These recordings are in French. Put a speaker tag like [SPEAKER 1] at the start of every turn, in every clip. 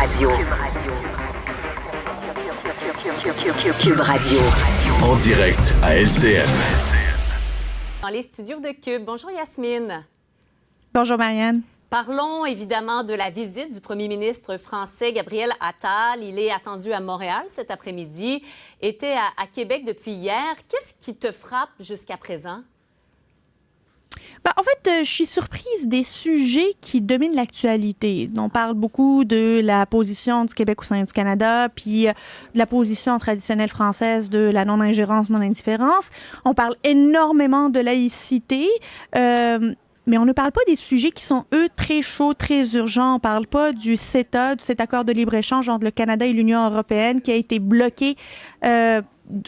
[SPEAKER 1] Radio. Cube Radio.
[SPEAKER 2] En direct à LCN.
[SPEAKER 3] Dans les studios de Cube. Bonjour Yasmine.
[SPEAKER 4] Bonjour Marianne.
[SPEAKER 3] Parlons évidemment de la visite du premier ministre français Gabriel Attal. Il est attendu à Montréal cet après-midi, était à Québec depuis hier. Qu'est-ce qui te frappe jusqu'à présent?
[SPEAKER 4] En fait, je suis surprise des sujets qui dominent l'actualité. On parle beaucoup de la position du Québec au sein du Canada, puis de la position traditionnelle française de la non-ingérence, non-indifférence. On parle énormément de laïcité, mais on ne parle pas des sujets qui sont, eux, très chauds, très urgents. On ne parle pas du CETA, de cet accord de libre-échange entre le Canada et l'Union européenne qui a été bloqué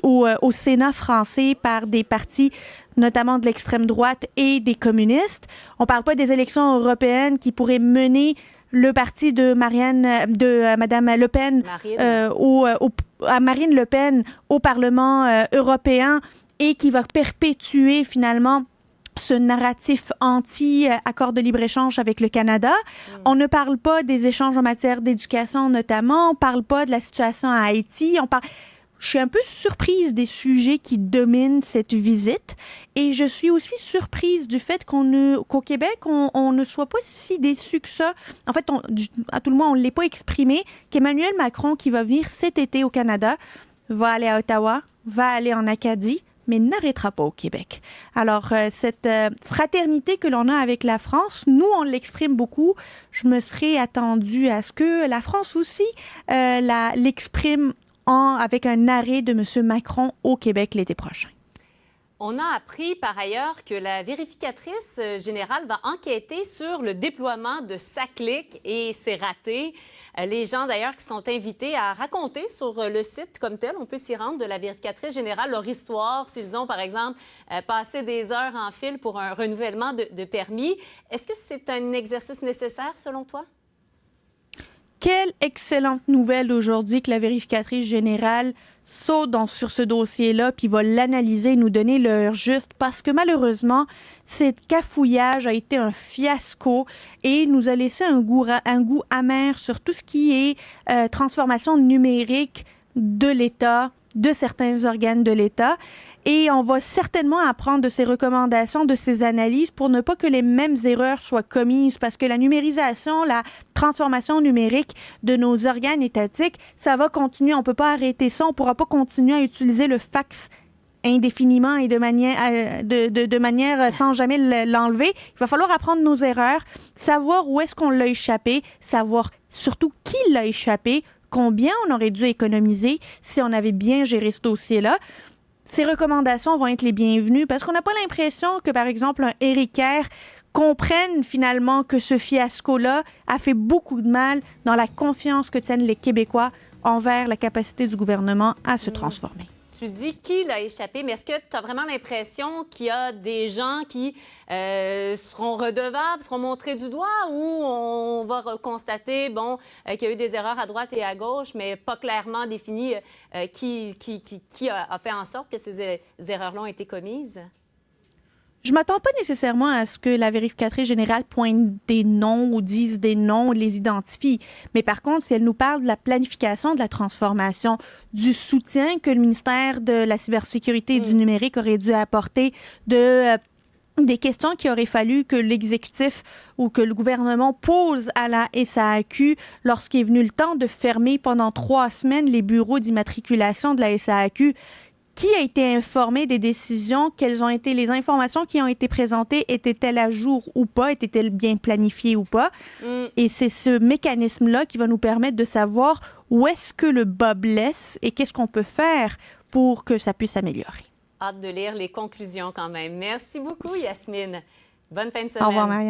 [SPEAKER 4] au Sénat français par des partis, notamment de l'extrême droite et des communistes. On ne parle pas des élections européennes qui pourraient mener le parti de Madame Le Pen, à Marine Le Pen au Parlement européen et qui va perpétuer finalement ce narratif anti-accord de libre-échange avec le Canada. On ne parle pas des échanges en matière d'éducation notamment. On ne parle pas de la situation à Haïti. Je suis un peu surprise des sujets qui dominent cette visite et je suis aussi surprise du fait qu'au Québec, on ne soit pas si déçu que ça. En fait, à tout le moins, on ne l'est pas exprimé qu'Emmanuel Macron, qui va venir cet été au Canada, va aller à Ottawa, va aller en Acadie, mais n'arrêtera pas au Québec. Alors, cette fraternité que l'on a avec la France, nous, on l'exprime beaucoup. Je me serais attendue à ce que la France aussi l'exprime avec un arrêt de M. Macron au Québec l'été prochain.
[SPEAKER 3] On a appris par ailleurs que la vérificatrice générale va enquêter sur le déploiement de SACLIC et ses ratés. Les gens d'ailleurs qui sont invités à raconter sur le site comme tel, on peut s'y rendre, de la vérificatrice générale, leur histoire, s'ils ont par exemple passé des heures en file pour un renouvellement de permis. Est-ce que c'est un exercice nécessaire selon toi?
[SPEAKER 4] Quelle excellente nouvelle aujourd'hui que la vérificatrice générale saute sur ce dossier-là puis va l'analyser et nous donner l'heure juste parce que malheureusement, cet cafouillage a été un fiasco et nous a laissé un goût amer sur tout ce qui est transformation numérique de l'État, de certains organes de l'État. Et on va certainement apprendre de ces recommandations, de ces analyses pour ne pas que les mêmes erreurs soient commises parce que la numérisation, la transformation numérique de nos organes étatiques, ça va continuer. On ne peut pas arrêter ça. On ne pourra pas continuer à utiliser le fax indéfiniment et de manière sans jamais l'enlever. Il va falloir apprendre nos erreurs, savoir où est-ce qu'on l'a échappé, savoir surtout qui l'a échappé, combien on aurait dû économiser si on avait bien géré ce dossier-là. Ces recommandations vont être les bienvenues parce qu'on n'a pas l'impression que, par exemple, un Éric Kerr comprenne finalement que ce fiasco-là a fait beaucoup de mal dans la confiance que tiennent les Québécois envers la capacité du gouvernement à se transformer.
[SPEAKER 3] Tu dis qui l'a échappé, mais est-ce que tu as vraiment l'impression qu'il y a des gens qui seront redevables, seront montrés du doigt, ou on va constater qu'il y a eu des erreurs à droite et à gauche, mais pas clairement défini qui a fait en sorte que ces erreurs-là ont été commises?
[SPEAKER 4] Je ne m'attends pas nécessairement à ce que la vérificatrice générale pointe des noms ou dise des noms ou les identifie. Mais par contre, si elle nous parle de la planification de la transformation, du soutien que le ministère de la cybersécurité et du numérique aurait dû apporter, des questions qu'il aurait fallu que l'exécutif ou que le gouvernement pose à la SAAQ lorsqu'il est venu le temps de fermer pendant 3 semaines les bureaux d'immatriculation de la SAAQ. Qui a été informé des décisions? Quelles ont été les informations qui ont été présentées? Étaient-elles à jour ou pas? Étaient-elles bien planifiées ou pas? Et c'est ce mécanisme-là qui va nous permettre de savoir où est-ce que le bas blesse et qu'est-ce qu'on peut faire pour que ça puisse s'améliorer.
[SPEAKER 3] Hâte de lire les conclusions quand même. Merci beaucoup, Yasmine. Bonne fin de semaine.
[SPEAKER 4] Au revoir, Marianne.